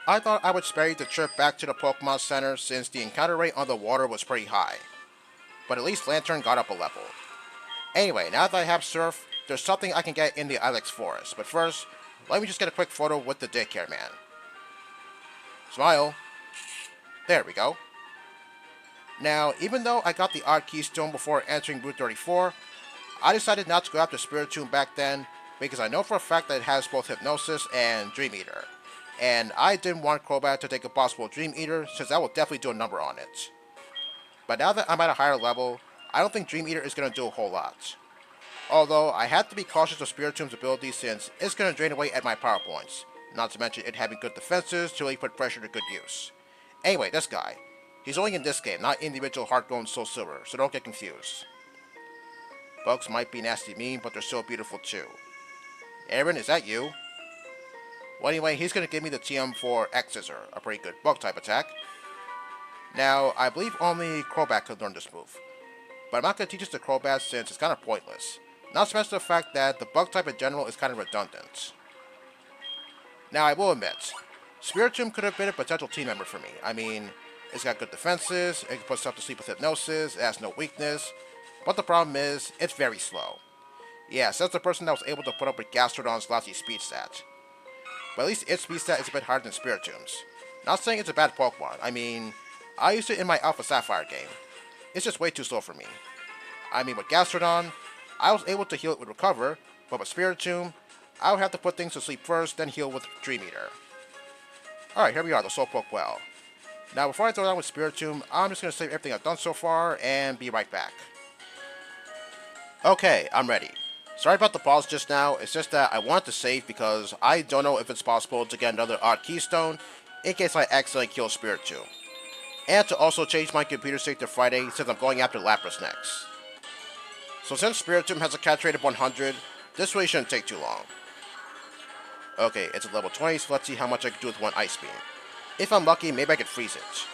I thought I would spare you the trip back to the Pokemon Center since the encounter rate on the water was pretty high, but at least Lantern got up a level. Anyway, now that I have Surf, there's something I can get in the Ilex Forest, but first, let me just get a quick photo with the daycare man. Smile. There we go. Now, even though I got the Odd Keystone before entering Route 34, I decided not to go after Spiritomb back then because I know for a fact that it has both Hypnosis and Dream Eater. And I didn't want Crobat to take a possible Dream Eater since that will definitely do a number on it. But now that I'm at a higher level, I don't think Dream Eater is going to do a whole lot. Although I have to be cautious of Spiritomb's ability since it's going to drain away at my power points, not to mention it having good defenses to really put pressure to good use. Anyway, this guy. He's only in this game, not in the original Heart Gold and Soul Silver, so don't get confused. Bugs might be nasty mean, but they're so beautiful too. Aaron, is that you? Well, anyway, he's going to give me the TM for X-Scissor, a pretty good bug type attack. Now, I believe only Crobat could learn this move, but I'm not going to teach this to Crobat since it's kind of pointless. Not to mention the fact that the bug type in general is kind of redundant. Now, I will admit, Spiritomb could have been a potential team member for me. I mean, it's got good defenses, it can put stuff to sleep with Hypnosis, it has no weakness, but the problem is, it's very slow. Yes, that's the person that was able to put up with Gastrodon's lousy speed stat. But at least its speed stat is a bit higher than Spiritomb's. Not saying it's a bad Pokemon, I mean, I used it in my Alpha Sapphire game. It's just way too slow for me. I mean, with Gastrodon, I was able to heal it with Recover, but with Spiritomb, I would have to put things to sleep first, then heal with Dream Eater. Alright, here we are, the Slowpoke Well. Now, before I throw down with Spiritomb, I'm just going to save everything I've done so far, and be right back. Okay, I'm ready. Sorry about the pause just now, it's just that I wanted to save because I don't know if it's possible to get another Odd Keystone in case I accidentally kill Spiritomb. And to also change my computer state to Friday since I'm going after Lapras next. So since Spiritomb has a catch rate of 100, this really shouldn't take too long. Okay, it's at level 20, so let's see how much I can do with one Ice Beam. If I'm lucky, maybe I could freeze it.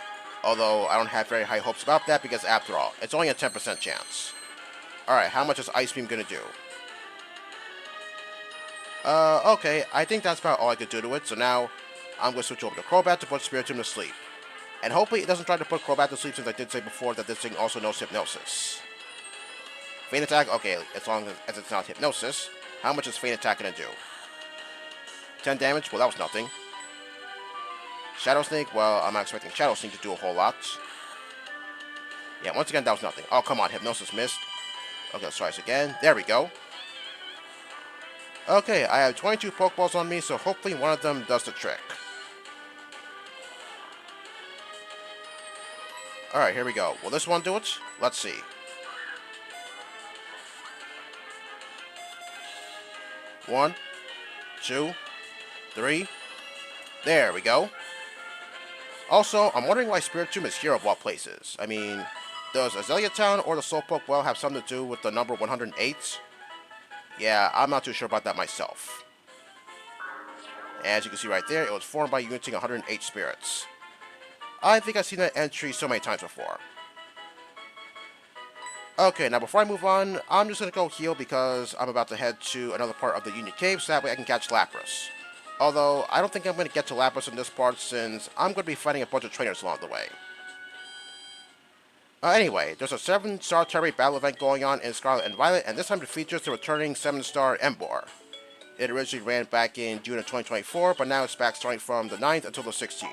Although, I don't have very high hopes about that because after all, it's only a 10% chance. Alright, how much is Ice Beam gonna do? Okay, I think that's about all I could do to it, so now, I'm gonna switch over to Crobat to put Spiritomb to sleep. And hopefully it doesn't try to put Crobat to sleep since I did say before that this thing also knows Hypnosis. Feint Attack, okay, as long as it's not Hypnosis. How much is Feint Attack gonna do? 10 damage? Well, that was nothing. Shadow Sneak? Well, I'm not expecting Shadow Sneak to do a whole lot. Yeah, once again, that was nothing. Oh, come on, Hypnosis missed. Okay, let's try this again. There we go. Okay, I have 22 Pokeballs on me, so hopefully one of them does the trick. Alright, here we go. Will this one do it? Let's see. One, two, three. There we go. Also, I'm wondering why Spiritomb is here of all places. I mean, does Azalea Town or the Slowpoke Well have something to do with the number 108? Yeah, I'm not too sure about that myself. As you can see right there, it was formed by uniting 108 spirits. I think I've seen that entry so many times before. Okay, now before I move on, I'm just going to go heal because I'm about to head to another part of the Union Cave so that way I can catch Lapras. Although, I don't think I'm going to get to Lapras in this part since I'm going to be fighting a bunch of trainers along the way. Anyway, there's a 7-star Terry battle event going on in Scarlet and Violet, and this time it features the returning 7-star Emboar. It originally ran back in June of 2024, but now it's back starting from the 9th until the 16th.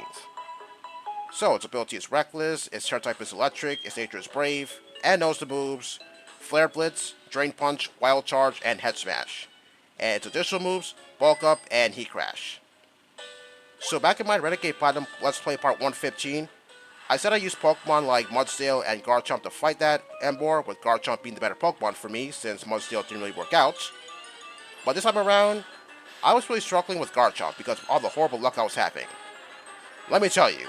So, its ability is Reckless, its charge type is Electric, its nature is Brave, and knows the moves Flare Blitz, Drain Punch, Wild Charge, and Head Smash. And its additional moves, Bulk Up, and Heat Crash. So back in my Renegade Platinum Let's Play Part 115, I said I used Pokemon like Mudsdale and Garchomp to fight that Emboar, with Garchomp being the better Pokemon for me since Mudsdale didn't really work out. But this time around, I was really struggling with Garchomp because of all the horrible luck I was having. Let me tell you,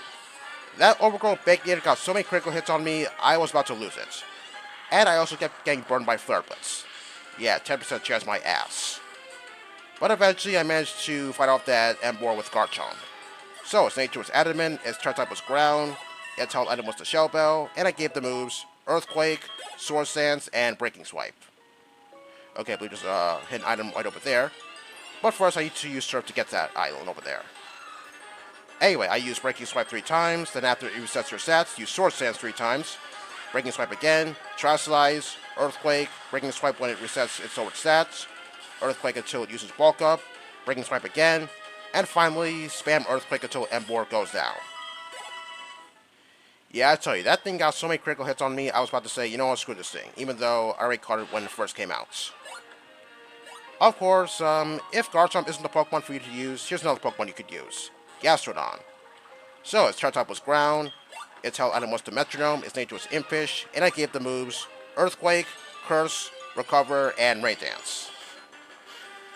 that overgrown Backtracker got so many critical hits on me, I was about to lose it. And I also kept getting burned by Flare Blitz. Yeah, 10% chance my ass. But eventually I managed to fight off that Emboar with Garchomp. So its nature was Adamant, its turn type was Ground, its held item was the Shell Bell, and I gave the moves Earthquake, Sword Stance, and Breaking Swipe. Okay, I believe there's a hidden item right over there. But first I need to use Surf to get that island over there. Anyway, I use Breaking Swipe 3 times, then after it resets your stats, use Sword Stance 3 times, Breaking Swipe again, Terastallize, Earthquake, Breaking Swipe when it resets its sword stats, Earthquake until it uses Bulk Up, Breaking Swipe again, and finally spam Earthquake until Emboar goes down. Yeah, I tell you, that thing got so many critical hits on me, I was about to say, you know what, screw this thing, even though I already caught it when it first came out. Of course, if Garchomp isn't the Pokemon for you to use, here's another Pokemon you could use, Gastrodon. So, its turn type was Ground, its held item was the Metronome, its nature was Impish, and I gave the moves Earthquake, Curse, Recover, and Rain Dance.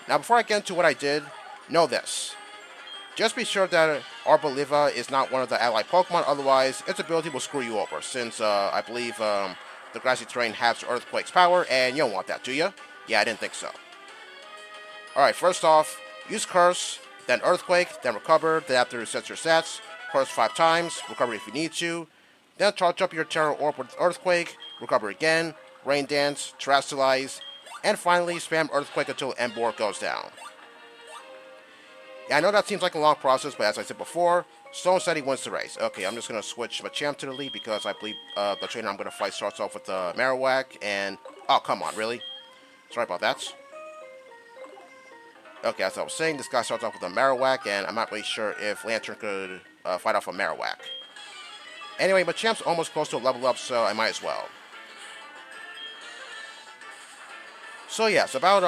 Now, before I get into what I did, know this. Just be sure that Arboliva is not one of the allied Pokemon, otherwise its ability will screw you over, since I believe the grassy terrain has Earthquake's power, and you don't want that, do you? Yeah, I didn't think so. Alright, first off, use Curse, then Earthquake, then Recover, then after it resets your stats, Curse 5 times, Recover if you need to, then charge up your Terra Orb with Earthquake, Recover again, Rain Dance, Terastallize, and finally spam Earthquake until Emboar goes down. Yeah, I know that seems like a long process, but as I said before, Stone said he wins the race. Okay, I'm just going to switch Machamp to the lead because I believe the trainer I'm going to fight starts off with Marowak, and... Oh, come on, really? Sorry about that. Okay, as I was saying, this guy starts off with a Marowak, and I'm not really sure if Lantern could fight off a Marowak. Anyway, Machamp's almost close to a level up, so I might as well. So yes, about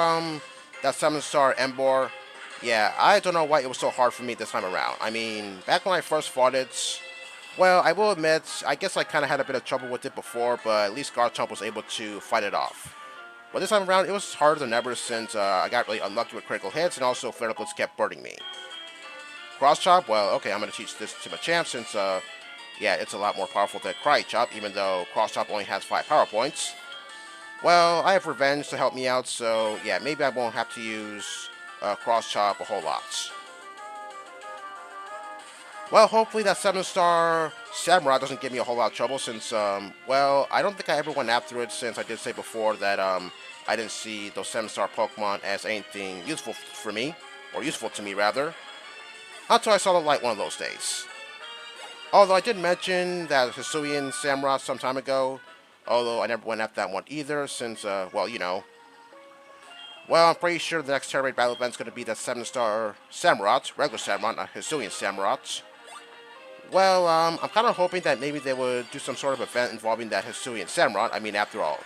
that 7-star Emboar. Yeah, I don't know why it was so hard for me this time around. I mean, back when I first fought it, well, I will admit, I guess I kind of had a bit of trouble with it before, but at least Garchomp was able to fight it off. But this time around, it was harder than ever since I got really unlucky with critical hits, and also Flare Blitz kept burning me. Cross Chop, well, okay, I'm going to teach this to Machamp since, yeah, it's a lot more powerful than Cry Chop, even though Cross Chop only has 5 power points. Well, I have Revenge to help me out, so yeah, maybe I won't have to use Cross Chop a whole lot. Well, hopefully that 7-star Samurai doesn't give me a whole lot of trouble since, well, I don't think I ever went after it since I did say before that I didn't see those 7-star Pokemon as anything useful for me, or useful to me rather, until I saw the light one of those days. Although I did mention that Hisuian Samurott some time ago, although I never went after that one either since, well, you know. Well, I'm pretty sure the next Terra Raid battle event is going to be that 7-star Samurott, regular Samurott, not Hisuian Samurott. Well, I'm kind of hoping that maybe they would do some sort of event involving that Hisuian Samurott. I mean, after all,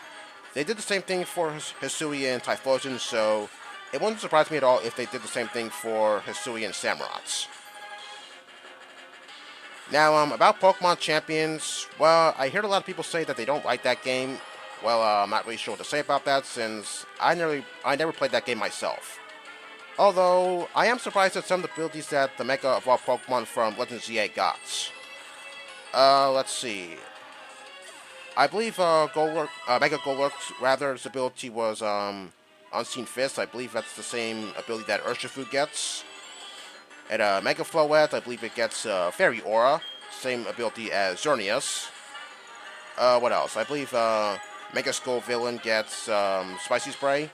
they did the same thing for Hisuian Typhlosion, so it wouldn't surprise me at all if they did the same thing for Hisuian Samurotts. Now, about Pokemon Champions, well, I heard a lot of people say that they don't like that game. Well, I'm not really sure what to say about that since I never played that game myself. Although, I am surprised at some of the abilities that the Mega Evolved Pokemon from Legends ZA got. Let's see. I believe Mega Golurk's rather's ability was Unseen Fist. I believe that's the same ability that Urshifu gets. And Mega Floette, I believe it gets Fairy Aura, same ability as Xerneas. What else? I believe Mega Skull Villain gets Spicy Spray.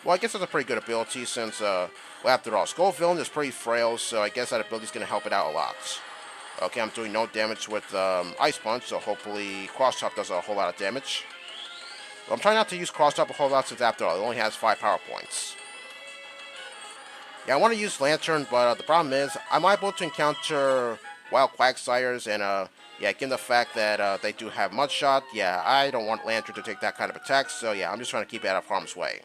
Well, I guess that's a pretty good ability since, well, after all, Skull Villain is pretty frail, so I guess that ability is going to help it out a lot. Okay, I'm doing no damage with Ice Punch, so hopefully Cross Chop does a whole lot of damage. Well, I'm trying not to use Cross Chop a whole lot since, after all, it only has 5 power points. Yeah, I want to use Lantern, but the problem is, I'm able to encounter Wild Quagsires, and, yeah, given the fact that they do have Mudshot, yeah, I don't want Lantern to take that kind of attack, so yeah, I'm just trying to keep it out of harm's way.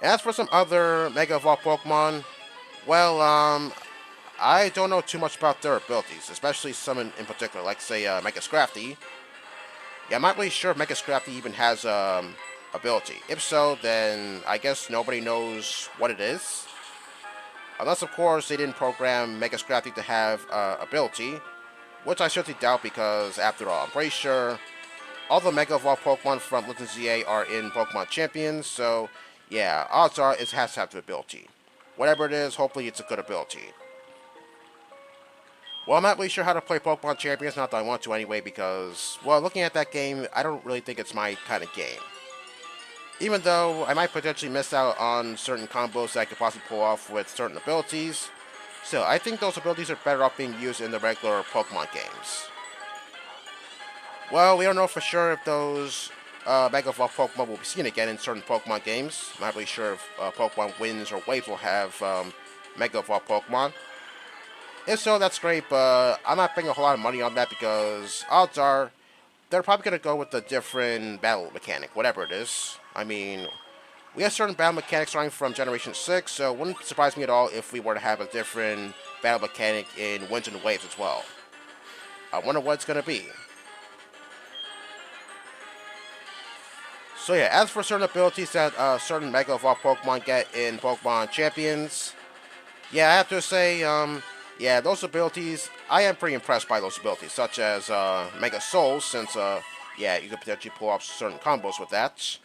As for some other Mega Evolved Pokemon, well, I don't know too much about their abilities, especially some in particular, like, say, Mega Scrafty. Yeah, I'm not really sure if Mega Scrafty even has, ability. If so, then I guess nobody knows what it is. Unless, of course, they didn't program Mega Scrafty to have, ability, which I certainly doubt because, after all, I'm pretty sure all the Mega Evolved Pokemon from Legends ZA are in Pokemon Champions, so yeah, odds are it has to have the ability. Whatever it is, hopefully it's a good ability. Well, I'm not really sure how to play Pokemon Champions, not that I want to anyway, because, well, looking at that game, I don't really think it's my kind of game. Even though I might potentially miss out on certain combos that I could possibly pull off with certain abilities, So I think those abilities are better off being used in the regular Pokemon games. Well, we don't know for sure if those Mega Evolved Pokemon will be seen again in certain Pokemon games. I'm not really sure if Pokemon Winds or Waves will have Mega Evolved Pokemon. If so, that's great, but I'm not putting a whole lot of money on that because odds are they're probably going to go with a different battle mechanic, whatever it is. I mean, we have certain battle mechanics starting from Generation 6, so it wouldn't surprise me at all if we were to have a different battle mechanic in Winds and Waves as well. I wonder what it's going to be. So yeah, as for certain abilities that certain Mega Evolved Pokemon get in Pokemon Champions, yeah, I have to say, yeah, those abilities, I am pretty impressed by those abilities, such as Mega Souls, since, yeah, you could potentially pull off certain combos with that.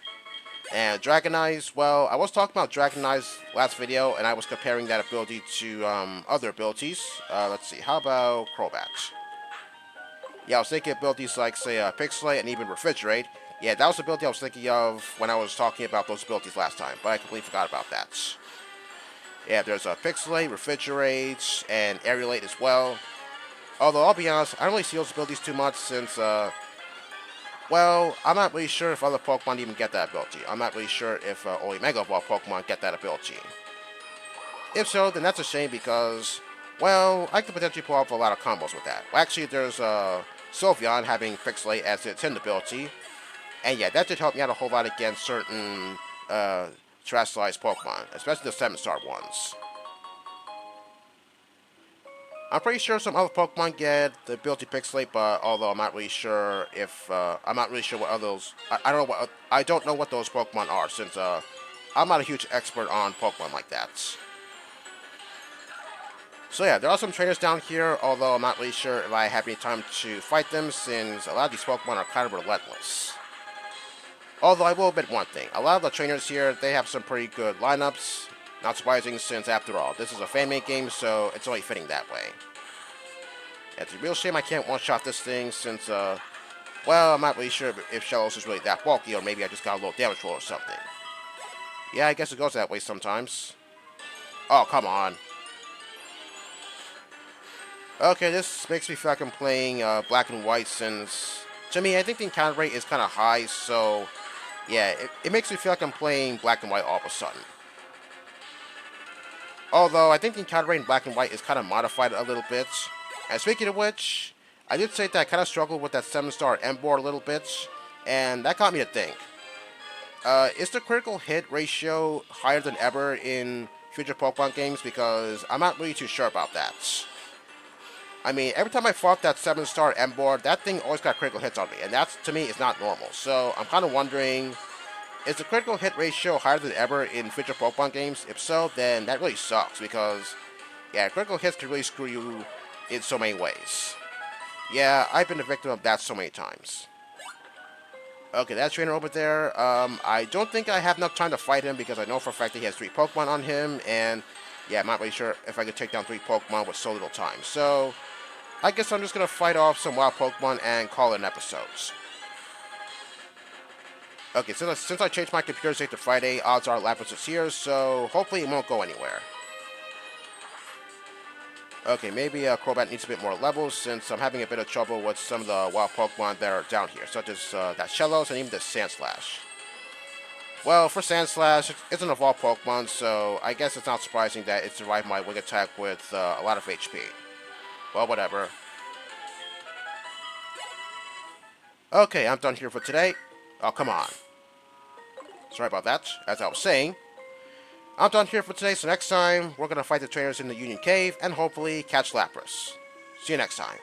And Dragonize, well, I was talking about Dragonize last video, and I was comparing that ability to other abilities. Let's see, how about Crobat? Yeah, I was thinking abilities like, say, Pixelate and even Refrigerate. Yeah, that was the ability I was thinking of when I was talking about those abilities last time, but I completely forgot about that. Yeah, there's Pixelate, Refrigerate, and Aerolate as well. Although, I'll be honest, I don't really see those abilities too much since, well, I'm not really sure if other Pokemon even get that ability. I'm not really sure if only Mega Evolved Pokemon get that ability. If so, then that's a shame because, well, I could potentially pull off a lot of combos with that. Well, actually, there's Sylveon having Pixelate as its hidden ability. And yeah, that did help me out a whole lot against certain terrestrialized Pokemon, especially the 7-star ones. I'm pretty sure some other Pokemon get the ability Pixelate, but although I'm not really sure if I'm not really sure what others. I don't know what I don't know what those Pokemon are since I'm not a huge expert on Pokemon like that. So yeah, there are some trainers down here, although I'm not really sure if I have any time to fight them since a lot of these Pokemon are kind of relentless. Although I will admit one thing, a lot of the trainers here, they have some pretty good lineups. Not surprising since, after all, this is a fan-made game, so it's only fitting that way. It's a real shame I can't one-shot this thing since, well, I'm not really sure if Shellos is really that bulky, or maybe I just got a little damage roll or something. Yeah, I guess it goes that way sometimes. Oh, come on. Okay, this makes me feel like I'm playing Black and White since, to me, I think the encounter rate is kind of high, so yeah, it makes me feel like I'm playing Black and White all of a sudden. Although, I think the encounter rate in Black and White is kind of modified a little bit. And speaking of which, I did say that I kind of struggled with that 7-star Emboar a little bit, and that got me to think. Is the critical hit ratio higher than ever in future Pokemon games? Because I'm not really too sure about that. I mean, every time I fought that 7-star Emboar, that thing always got critical hits on me, and that, to me, is not normal. So, I'm kind of wondering, is the critical hit ratio higher than ever in future Pokemon games? If so, then that really sucks, because, yeah, critical hits can really screw you in so many ways. Yeah, I've been a victim of that so many times. Okay, that trainer over there, I don't think I have enough time to fight him, because I know for a fact that he has 3 Pokemon on him, and, yeah, I'm not really sure if I could take down 3 Pokemon with so little time. So, I guess I'm just going to fight off some wild Pokemon and call it an episode. Okay, since I changed my computer state to Friday, odds are Lapras is here, so hopefully it won't go anywhere. Okay, maybe Crobat needs a bit more levels since I'm having a bit of trouble with some of the wild Pokemon that are down here, such as that Shellos and even the Sandslash. Well, for Sandslash, it's an evolved Pokemon, so I guess it's not surprising that it survived my Wing Attack with a lot of HP. Well, whatever. Okay, I'm done here for today. Oh, come on. Sorry about that. As I was saying, I'm done here for today, so next time, we're going to fight the trainers in the Union Cave and hopefully catch Lapras. See you next time.